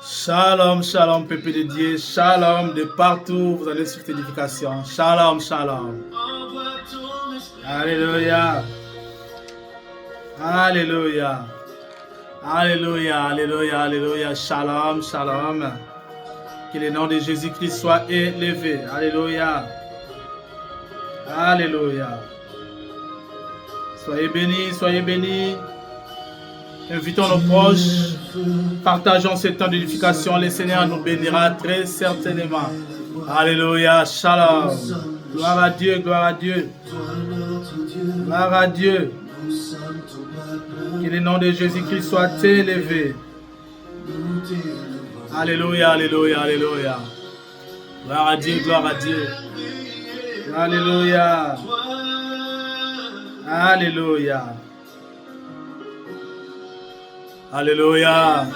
Shalom, shalom, peuple de Dieu. Shalom de partout. Vous allez sur l'édification. Shalom, shalom. Alléluia. Alléluia. Alléluia, alléluia, alléluia. Shalom, shalom. Que le nom de Jésus-Christ soit élevé. Alléluia. Alléluia. Soyez bénis, soyez bénis. Invitons nos proches. Partageons ce temps d'édification. Le Seigneur nous bénira très certainement. Alléluia. Shalom. Gloire à Dieu, gloire à Dieu. Gloire à Dieu. Que le nom de Jésus-Christ soit élevé. Alléluia, alléluia, alléluia. Gloire à Dieu, gloire à Dieu. Alléluia. Alléluia. Alléluia.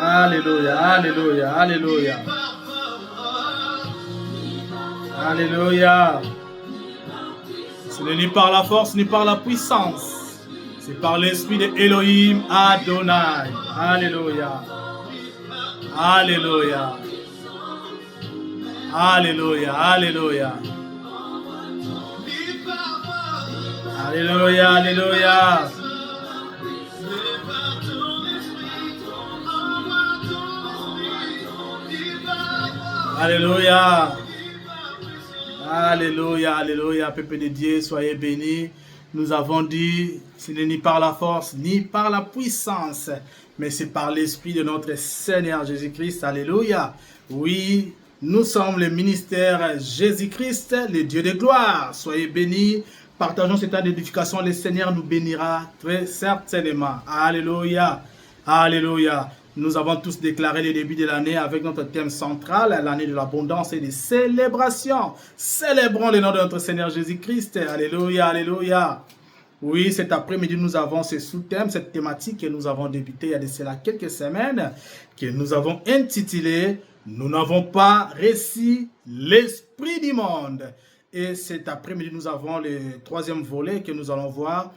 Alléluia, alléluia, alléluia. Alléluia. Ce n'est ni par la force ni par la puissance. C'est par l'esprit de Elohim Adonai. Alléluia. Alléluia. Alléluia. Alléluia. Alléluia. Alléluia. Alléluia. Alléluia. Alléluia. Peuple de Dieu, soyez bénis. Nous avons dit, ce n'est ni par la force, ni par la puissance, mais c'est par l'Esprit de notre Seigneur Jésus-Christ. Alléluia. Oui, nous sommes le ministère Jésus-Christ, le Dieu de gloire. Soyez bénis. Partageons cet temps d'édification. Le Seigneur nous bénira très certainement. Alléluia. Alléluia. Nous avons tous déclaré le début de l'année avec notre thème central, l'année de l'abondance et des célébrations. Célébrons le nom de notre Seigneur Jésus-Christ. Alléluia, alléluia. Oui, cet après-midi, nous avons ce sous-thème, cette thématique que nous avons débuté il y a de cela quelques semaines, que nous avons intitulé « Nous n'avons pas reçu l'esprit du monde ». Et cet après-midi, nous avons le troisième volet que nous allons voir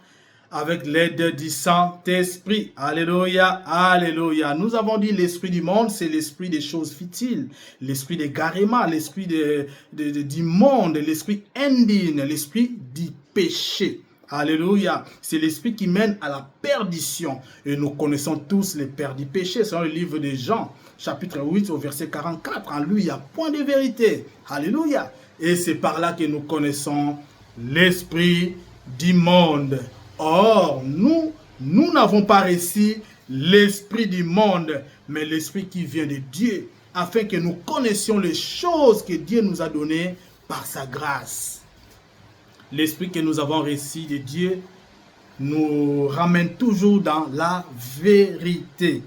avec l'aide du Saint-Esprit. Alléluia, alléluia. Nous avons dit l'esprit du monde, c'est l'esprit des choses futiles, l'esprit des garémas, l'esprit du monde, l'esprit indigne, l'esprit du péché. Alléluia. C'est l'esprit qui mène à la perdition. Et nous connaissons tous les pères du péché. C'est dans le livre de Jean, chapitre 8, au verset 44. En lui, il n'y a point de vérité. Alléluia. Et c'est par là que nous connaissons l'esprit du monde. Or, nous n'avons pas reçu l'esprit du monde, mais l'esprit qui vient de Dieu, afin que nous connaissions les choses que Dieu nous a données par sa grâce. L'esprit que nous avons reçu de Dieu nous ramène toujours dans la vérité.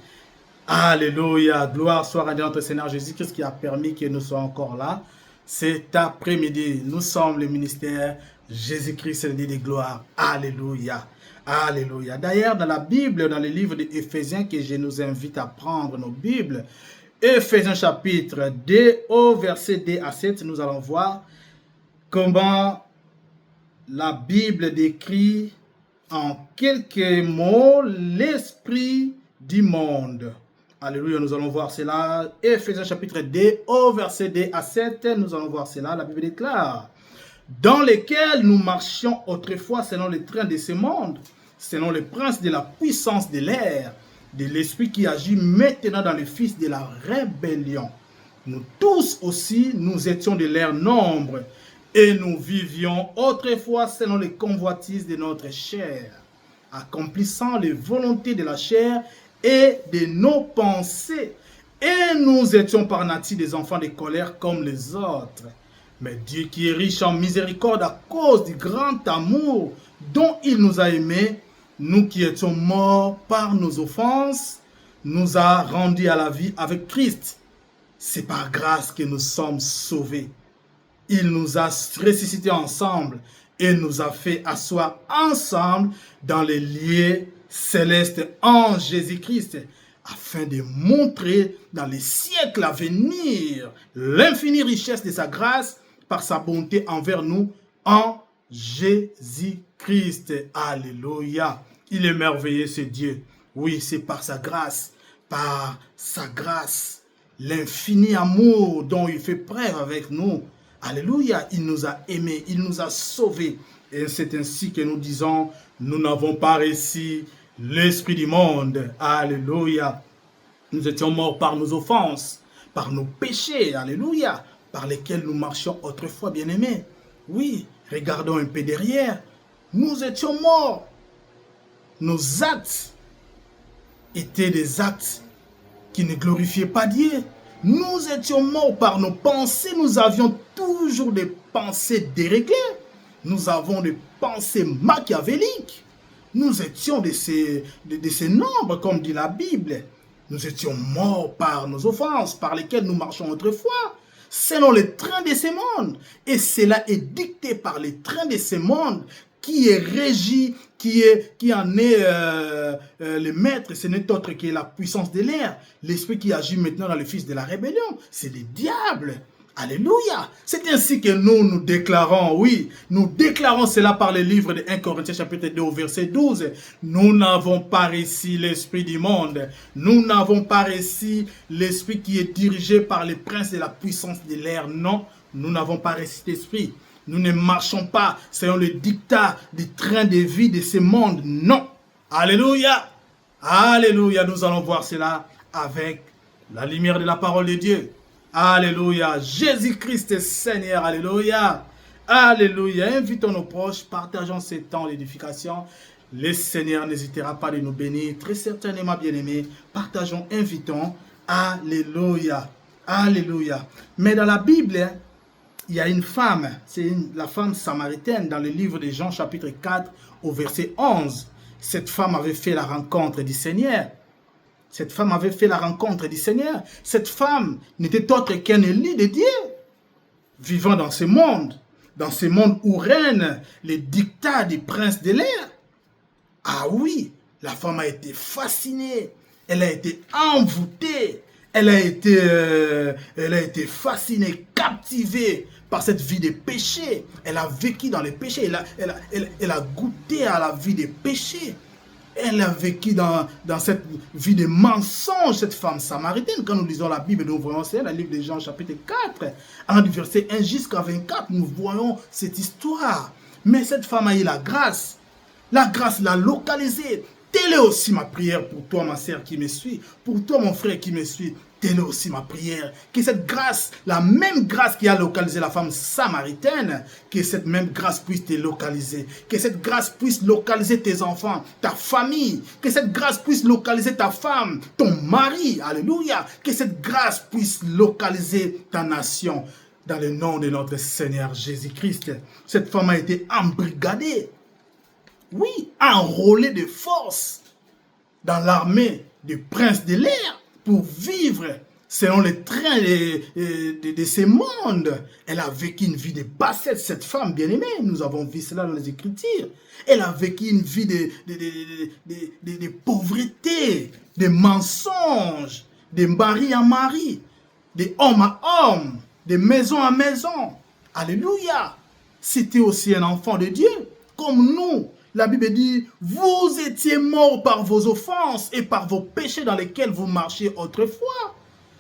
Alléluia, gloire soit à notre Seigneur Jésus-Christ qui a permis que nous soyons encore là. Cet après-midi, nous sommes le ministère Jésus-Christ, le Dieu de gloire. Alléluia. Alléluia. D'ailleurs, dans la Bible, dans le livre d'Éphésiens, que je nous invite à prendre nos Bibles, Éphésiens chapitre 2, au verset 2 à 7, nous allons voir comment la Bible décrit en quelques mots l'esprit du monde. Alléluia, nous allons voir cela. Éphésiens chapitre 2, au verset 2 à 7, nous allons voir cela. La Bible déclare: dans lesquels nous marchions autrefois selon les trains de ce monde, selon le prince de la puissance de l'air, de l'esprit qui agit maintenant dans les fils de la rébellion. Nous tous aussi, nous étions de leur nombre, et nous vivions autrefois selon les convoitises de notre chair, accomplissant les volontés de la chair et de nos pensées. Et nous étions par nature des enfants de colère comme les autres. Mais Dieu qui est riche en miséricorde à cause du grand amour dont il nous a aimés, nous qui étions morts par nos offenses, nous a rendus à la vie avec Christ. C'est par grâce que nous sommes sauvés. Il nous a ressuscités ensemble et nous a fait asseoir ensemble dans les lieux célestes en Jésus-Christ, afin de montrer dans les siècles à venir l'infinie richesse de sa grâce par sa bonté envers nous en Jésus-Christ. Alléluia. Il est merveilleux ce Dieu. Oui, c'est par sa grâce, l'infini amour dont il fait preuve avec nous. Alléluia, il nous a aimés, il nous a sauvés. Et c'est ainsi que nous disons, nous n'avons pas reçu l'esprit du monde. Alléluia. Nous étions morts par nos offenses, par nos péchés, alléluia, par lesquels nous marchions autrefois, bien-aimés. Oui, regardons un peu derrière. Nous étions morts. Nos actes étaient des actes qui ne glorifiaient pas Dieu. Nous étions morts par nos pensées. Nous avions toujours des pensées déréglées. Nous avons des pensées machiavéliques. Nous étions de ces nombres, comme dit la Bible. Nous étions morts par nos offenses, par lesquelles nous marchons autrefois, selon les trains de ce monde. Et cela est dicté par les trains de ce monde, qui est régi, qui en est le maître. Ce n'est autre que la puissance de l'air. L'esprit qui agit maintenant dans le fils de la rébellion, c'est le diable. Alléluia. C'est ainsi que nous déclarons, oui, nous déclarons cela par le livre de 1 Corinthiens chapitre 2 au verset 12. Nous n'avons pas reçu l'esprit du monde. Nous n'avons pas reçu l'esprit qui est dirigé par les princes de la puissance de l'air. Non, nous n'avons pas reçu cet esprit. Nous ne marchons pas selon le dictat du train de vie de ce monde. Non. Alléluia. Alléluia. Nous allons voir cela avec la lumière de la parole de Dieu. Alléluia. Jésus-Christ est Seigneur. Alléluia. Alléluia. Invitons nos proches. Partageons ces temps d'édification. Le Seigneur n'hésitera pas de nous bénir. Très certainement, bien-aimés. Partageons, invitons. Alléluia. Alléluia. Mais dans la Bible, il y a une femme. C'est la femme samaritaine dans le livre de Jean chapitre 4 au verset 11. Cette femme avait fait la rencontre du Seigneur. Cette femme avait fait la rencontre du Seigneur. Cette femme n'était autre qu'un élu de Dieu, vivant dans ce monde où règnent les dictats des princes de l'air. Ah oui, la femme a été fascinée, elle a été envoûtée, elle a été fascinée, captivée par cette vie de péché. Elle a vécu dans les péchés, elle a goûté à la vie des péchés. Elle a vécu dans cette vie de mensonge, cette femme samaritaine. Quand nous lisons la Bible, nous voyons c'est le livre de Jean chapitre 4, allant du verset 1 jusqu'à 24, nous voyons cette histoire. Mais cette femme a eu la grâce. La grâce l'a localisée. Telle est aussi ma prière pour toi, ma sœur qui me suit, pour toi, mon frère qui me suit. Telle est aussi ma prière. Que cette grâce, la même grâce qui a localisé la femme samaritaine, que cette même grâce puisse te localiser. Que cette grâce puisse localiser tes enfants, ta famille. Que cette grâce puisse localiser ta femme, ton mari. Alléluia. Que cette grâce puisse localiser ta nation. Dans le nom de notre Seigneur Jésus-Christ. Cette femme a été embrigadée. Oui, enrôlée de force dans l'armée du prince de l'air pour vivre selon les trains de ce monde. Elle a vécu une vie de bassesse, cette femme bien-aimée. Nous avons vu cela dans les Écritures. Elle a vécu une vie de pauvreté, de mensonges, de mari à mari, de homme à homme, de maison à maison. Alléluia. C'était aussi un enfant de Dieu, comme nous. La Bible dit, vous étiez morts par vos offenses et par vos péchés dans lesquels vous marchiez autrefois.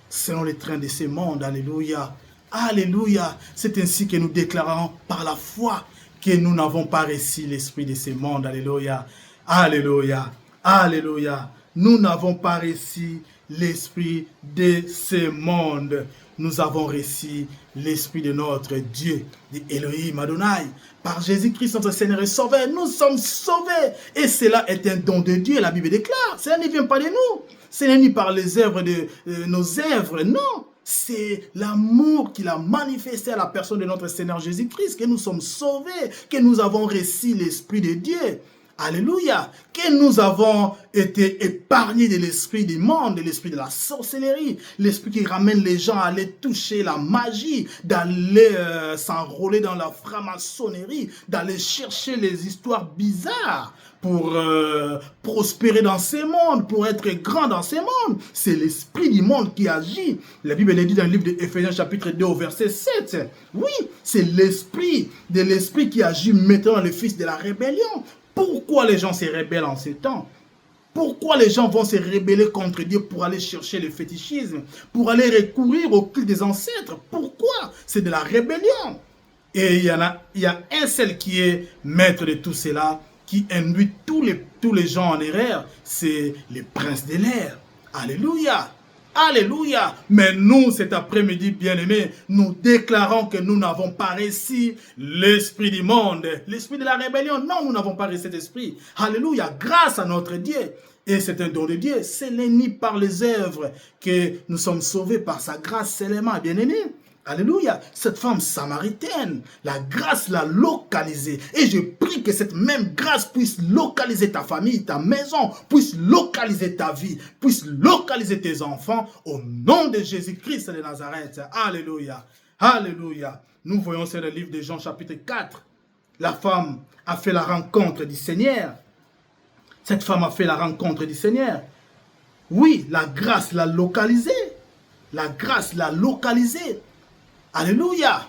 Selon les trains de ce monde, alléluia. Alléluia. C'est ainsi que nous déclarons par la foi que nous n'avons pas reçu l'esprit de ce monde. Alléluia. Alléluia. Alléluia. Nous n'avons pas reçu l'esprit de ce monde. Nous avons reçu l'esprit de notre Dieu, de Elohim Adonai. Par Jésus-Christ, notre Seigneur et Sauveur, nous sommes sauvés. Et cela est un don de Dieu, la Bible déclare. Cela ne vient pas de nous. Ce n'est ni par les œuvres de nos œuvres, non. C'est l'amour qu'il a manifesté à la personne de notre Seigneur Jésus-Christ, que nous sommes sauvés, que nous avons reçu l'Esprit de Dieu. Alléluia, que nous avons été épargnés de l'esprit du monde, de l'esprit de la sorcellerie, l'esprit qui ramène les gens à aller toucher la magie, d'aller s'enrôler dans la franc-maçonnerie, d'aller chercher les histoires bizarres pour prospérer dans ce monde, pour être grand dans ce monde. C'est l'esprit du monde qui agit. La Bible est dit dans le livre d'Éphésiens chapitre 2 au verset 7. Oui, c'est l'esprit qui agit maintenant dans le fils de la rébellion. Pourquoi les gens se rebellent en ces temps? Pourquoi les gens vont se rebeller contre Dieu pour aller chercher le fétichisme, pour aller recourir au culte des ancêtres? Pourquoi? C'est de la rébellion. Et il y a un seul qui est maître de tout cela, qui induit tous les gens en erreur, c'est le prince de l'air. Alléluia. Alléluia. Mais nous, cet après-midi, bien-aimés, nous déclarons que nous n'avons pas réussi l'esprit du monde, l'esprit de la rébellion. Non, nous n'avons pas réussi cet esprit. Alléluia. Grâce à notre Dieu. Et c'est un don de Dieu. Ce n'est ni par les œuvres que nous sommes sauvés, par sa grâce seulement, bien-aimés. Alléluia, cette femme samaritaine, la grâce l'a localisée. Et je prie que cette même grâce puisse localiser ta famille, ta maison, puisse localiser ta vie, puisse localiser tes enfants au nom de Jésus-Christ de Nazareth. Alléluia, alléluia. Nous voyons c'est le livre de Jean chapitre 4. La femme a fait la rencontre du Seigneur. Cette femme a fait la rencontre du Seigneur. Oui, la grâce l'a localisée. La grâce l'a localisée. Alléluia,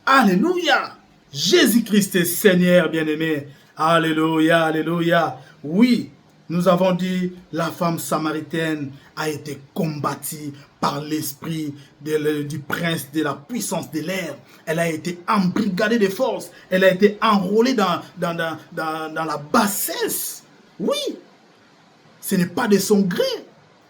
alléluia, Jésus-Christ est Seigneur, bien-aimé. Alléluia, alléluia. Oui, nous avons dit, la femme samaritaine a été combattue par l'esprit du prince de la puissance de l'air. Elle a été embrigadée de force. Elle a été enrôlée dans la bassesse. Oui, ce n'est pas de son gré.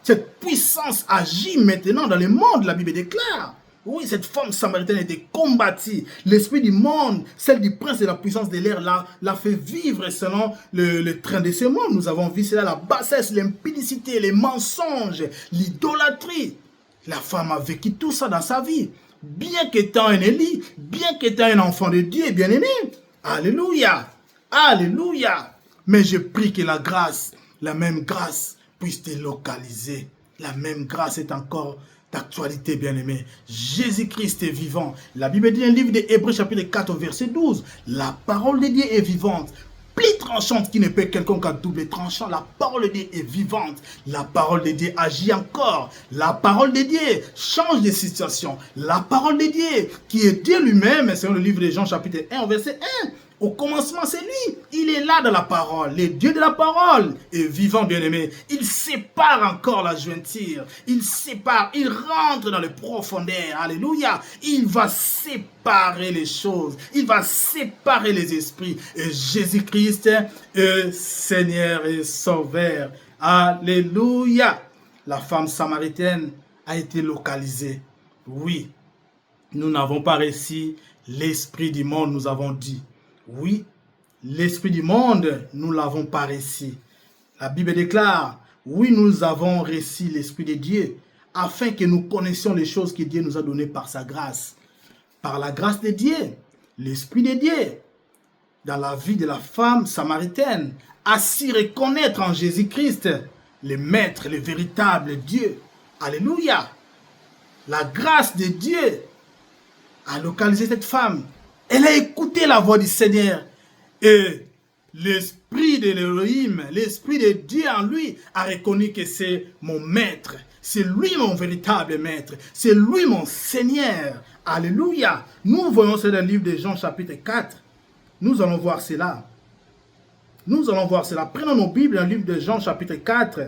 Cette puissance agit maintenant dans le monde, la Bible déclare. Oui, cette femme samaritaine a été combattue. L'esprit du monde, celle du prince de la puissance de l'air, l'a fait vivre selon le train de ce monde. Nous avons vu cela, la bassesse, l'impudicité, les mensonges, l'idolâtrie. La femme a vécu tout ça dans sa vie. Bien qu'étant un Élie, bien qu'étant un enfant de Dieu, bien-aimé. Alléluia, alléluia. Mais je prie que la grâce, la même grâce, puisse te localiser. La même grâce est encore d'actualité, bien-aimé. Jésus-Christ est vivant. La Bible dit dans le livre de Hébreux chapitre 4 verset 12. La parole de Dieu est vivante. Plus tranchante qui ne peut quelconque à double tranchant. La parole de Dieu est vivante. La parole de Dieu agit encore. La parole de Dieu change de situation. La parole de Dieu qui est Dieu lui-même, selon le livre de Jean chapitre 1 verset 1. Au commencement, c'est lui. Il est là dans la parole. Le Dieu de la parole est vivant, bien-aimé. Il sépare encore la jointure. Il sépare. Il rentre dans les profondeurs. Alléluia. Il va séparer les choses. Il va séparer les esprits. Et Jésus-Christ est Seigneur et Sauveur. Alléluia. La femme samaritaine a été localisée. Oui. Nous n'avons pas réussi l'esprit du monde, nous avons dit. Oui, l'esprit du monde, nous ne l'avons pas réussi. La Bible déclare, oui, nous avons réussi l'esprit de Dieu, afin que nous connaissions les choses que Dieu nous a données par sa grâce. Par la grâce de Dieu, l'esprit de Dieu, dans la vie de la femme samaritaine, a su reconnaître en Jésus-Christ le maître, le véritable Dieu. Alléluia. La grâce de Dieu a localisé cette femme. Elle a écouté la voix du Seigneur et l'esprit de l'Élohim, l'esprit de Dieu en lui a reconnu que c'est mon maître, c'est lui mon véritable maître, c'est lui mon Seigneur. Alléluia. Nous voyons cela dans le livre de Jean chapitre 4. Nous allons voir cela. Nous allons voir cela. Prenons nos Bibles dans le livre de Jean chapitre 4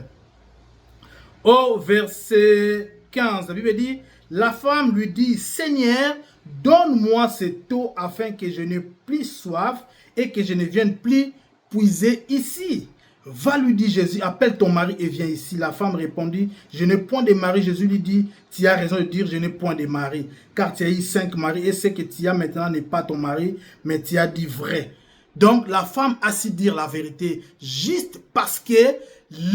au verset 15. La Bible dit, la femme lui dit, Seigneur, donne-moi cette eau afin que je n'ai plus soif et que je ne vienne plus puiser ici. Va, lui dit Jésus, appelle ton mari et viens ici. La femme répondit, je n'ai point de mari. Jésus lui dit, tu as raison de dire, je n'ai point de mari. Car tu as eu 5 maris et ce que tu as maintenant n'est pas ton mari, mais tu as dit vrai. Donc la femme a su dire la vérité juste parce que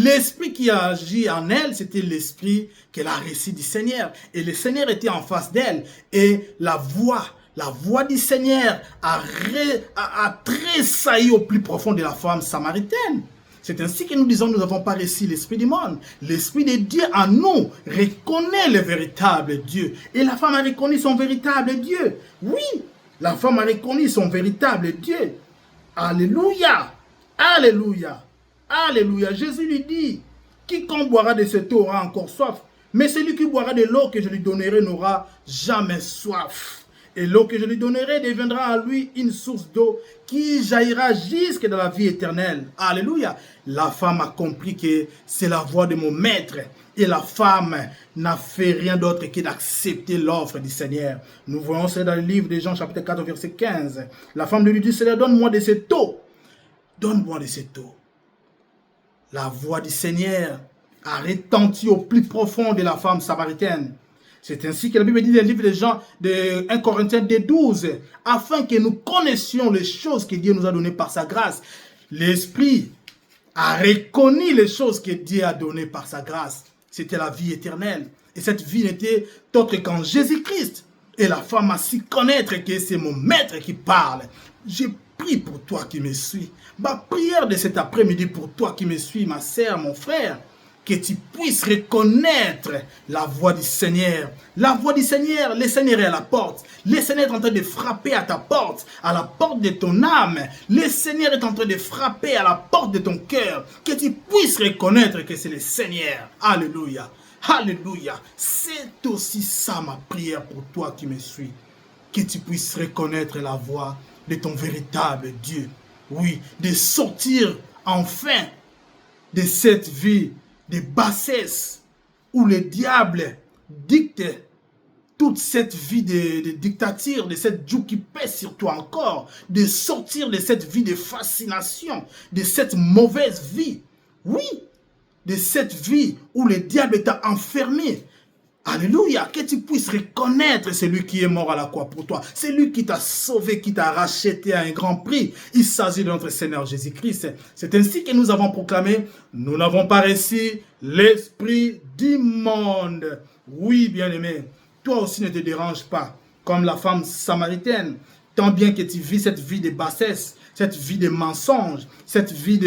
l'esprit qui a agi en elle, c'était l'esprit qu'elle a reçu du Seigneur. Et le Seigneur était en face d'elle. Et la voix du Seigneur a tressailli au plus profond de la femme samaritaine. C'est ainsi que nous disons, nous n'avons pas reçu l'esprit du monde. L'esprit de Dieu en nous reconnaît le véritable Dieu. Et la femme a reconnu son véritable Dieu. Oui, la femme a reconnu son véritable Dieu. Alléluia, alléluia. Alléluia. Jésus lui dit, quiconque boira de cette eau aura encore soif, mais celui qui boira de l'eau que je lui donnerai n'aura jamais soif. Et l'eau que je lui donnerai deviendra à lui une source d'eau qui jaillira jusque dans la vie éternelle. Alléluia. La femme a compris que c'est la voix de mon maître. Et la femme n'a fait rien d'autre que d'accepter l'offre du Seigneur. Nous voyons ça dans le livre de Jean chapitre 4 verset 15. La femme lui dit, Seigneur, donne-moi de cette eau. Donne-moi de cette eau. La voix du Seigneur a retenti au plus profond de la femme samaritaine. C'est ainsi que la Bible dit dans le livre de Jean, de 1 Corinthiens 12, afin que nous connaissions les choses que Dieu nous a données par sa grâce. L'Esprit a reconnu les choses que Dieu a données par sa grâce. C'était la vie éternelle. Et cette vie n'était autre qu'en Jésus-Christ. Et la femme a su connaître que c'est mon maître qui parle. Je prie pour toi qui me suis. Ma prière de cet après-midi pour toi qui me suis, ma sœur, mon frère, que tu puisses reconnaître la voix du Seigneur. La voix du Seigneur, le Seigneur est à la porte. Le Seigneur est en train de frapper à ta porte, à la porte de ton âme. Le Seigneur est en train de frapper à la porte de ton cœur. Que tu puisses reconnaître que c'est le Seigneur. Alléluia. Alléluia. C'est aussi ça ma prière pour toi qui me suis. Que tu puisses reconnaître la voix de ton véritable Dieu. Oui, de sortir enfin de cette vie de bassesse où le diable dicte toute cette vie de dictature, de cette joue qui pèse sur toi encore, de sortir de cette vie de fascination, de cette mauvaise vie. Oui, de cette vie où le diable t'a enfermé. Alléluia, que tu puisses reconnaître celui qui est mort à la croix pour toi. C'est lui qui t'a sauvé, qui t'a racheté à un grand prix. Il s'agit de notre Seigneur Jésus-Christ. C'est ainsi que nous avons proclamé, nous n'avons pas reçu l'esprit du monde. Oui, bien-aimé, toi aussi ne te dérange pas, comme la femme samaritaine. Tant bien que tu vis cette vie de bassesse, cette vie de mensonge, cette vie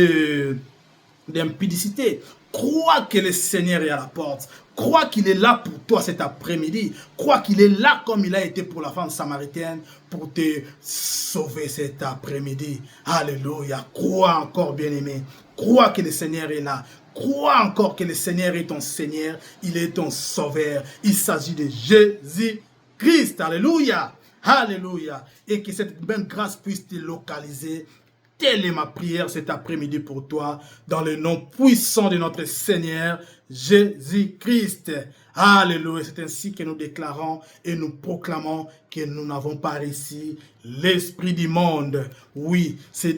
d'impudicité. Crois que le Seigneur est à la porte. Crois qu'il est là pour toi cet après-midi. Crois qu'il est là comme il a été pour la femme samaritaine pour te sauver cet après-midi. Alléluia. Crois encore, bien-aimé. Crois que le Seigneur est là. Crois encore que le Seigneur est ton Seigneur. Il est ton sauveur. Il s'agit de Jésus-Christ. Alléluia. Alléluia. Et que cette bonne grâce puisse te localiser. Telle est ma prière cet après-midi pour toi, dans le nom puissant de notre Seigneur Jésus-Christ. Alléluia. C'est ainsi que nous déclarons et nous proclamons que nous n'avons pas reçu l'esprit du monde. Oui, ce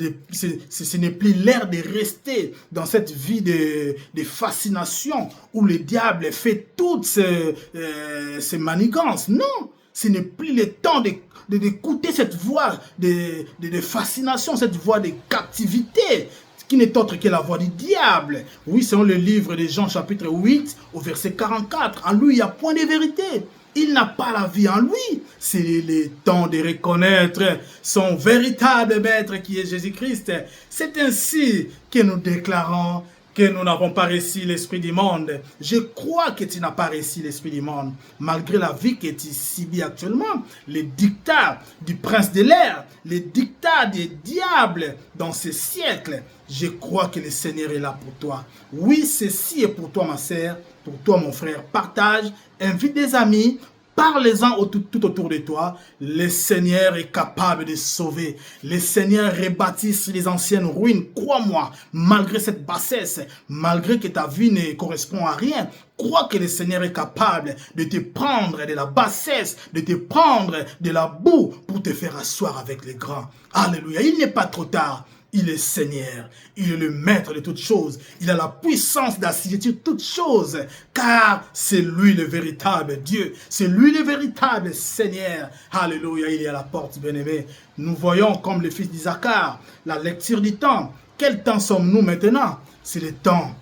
n'est plus l'heure de rester dans cette vie de fascination où le diable fait toutes ces manigances. Non, ce n'est plus le temps d'écouter cette voix de fascination, cette voix de captivité, qui n'est autre que la voix du diable. Oui, selon le livre de Jean chapitre 8, au verset 44, en lui il n'y a point de vérité. Il n'a pas la vie en lui. C'est le temps de reconnaître son véritable maître qui est Jésus-Christ. C'est ainsi que nous déclarons que nous n'avons pas reçu l'esprit du monde. Je crois que tu n'as pas reçu l'esprit du monde. Malgré la vie que tu subis actuellement, les dictats du prince de l'air, les dictats des diables dans ce siècle, je crois que le Seigneur est là pour toi. Oui, ceci est pour toi, ma sœur, pour toi, mon frère. Partage, invite des amis, parlez-en tout autour de toi. Le Seigneur est capable de sauver. Le Seigneur rebâtit les anciennes ruines. Crois-moi, malgré cette bassesse, malgré que ta vie ne correspond à rien, crois que le Seigneur est capable de te prendre de la bassesse, de te prendre de la boue pour te faire asseoir avec les grands. Alléluia, il n'est pas trop tard. Il est Seigneur, il est le maître de toutes choses, il a la puissance d'assujettir toutes choses, car c'est lui le véritable Dieu, c'est lui le véritable Seigneur. Alléluia, il est à la porte, bien-aimé. Nous voyons comme le fils d'Isaacar, la lecture du temps. Quel temps sommes-nous maintenant? C'est le temps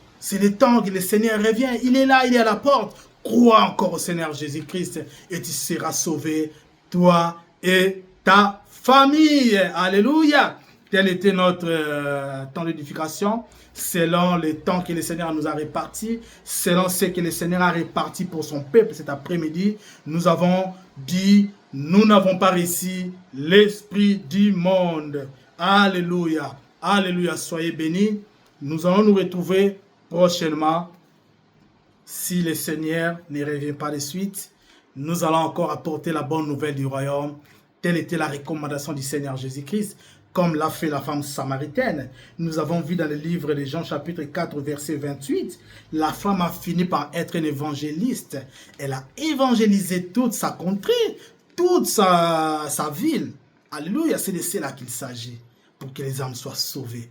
que le Seigneur revient, il est là, il est à la porte. Crois encore au Seigneur Jésus-Christ et tu seras sauvé, toi et ta famille. Alléluia. Tel était notre temps d'édification, selon le temps que le Seigneur nous a réparti, selon ce que le Seigneur a réparti pour son peuple cet après-midi. Nous avons dit, nous n'avons pas reçu l'esprit du monde. Alléluia, alléluia, soyez bénis. Nous allons nous retrouver prochainement, si le Seigneur ne revient pas de suite. Nous allons encore apporter la bonne nouvelle du royaume Telle était la recommandation du Seigneur Jésus-Christ, comme l'a fait la femme samaritaine. Nous avons vu dans le livre de Jean chapitre 4, verset 28, la femme a fini par être une évangéliste. Elle a évangélisé toute sa contrée, toute sa ville. Alléluia, c'est de cela qu'il s'agit, pour que les âmes soient sauvées.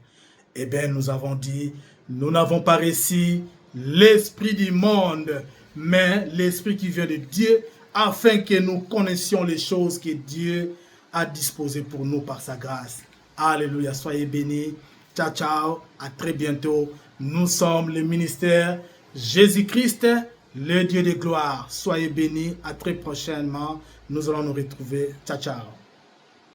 Eh bien, nous avons dit, nous n'avons pas reçu l'esprit du monde, mais l'esprit qui vient de Dieu, afin que nous connaissions les choses que Dieu a disposées pour nous par sa grâce. Alléluia, soyez bénis. Ciao, ciao, à très bientôt. Nous sommes le ministère Jésus-Christ, le Dieu de gloire. Soyez bénis, à très prochainement. Nous allons nous retrouver. Ciao, ciao.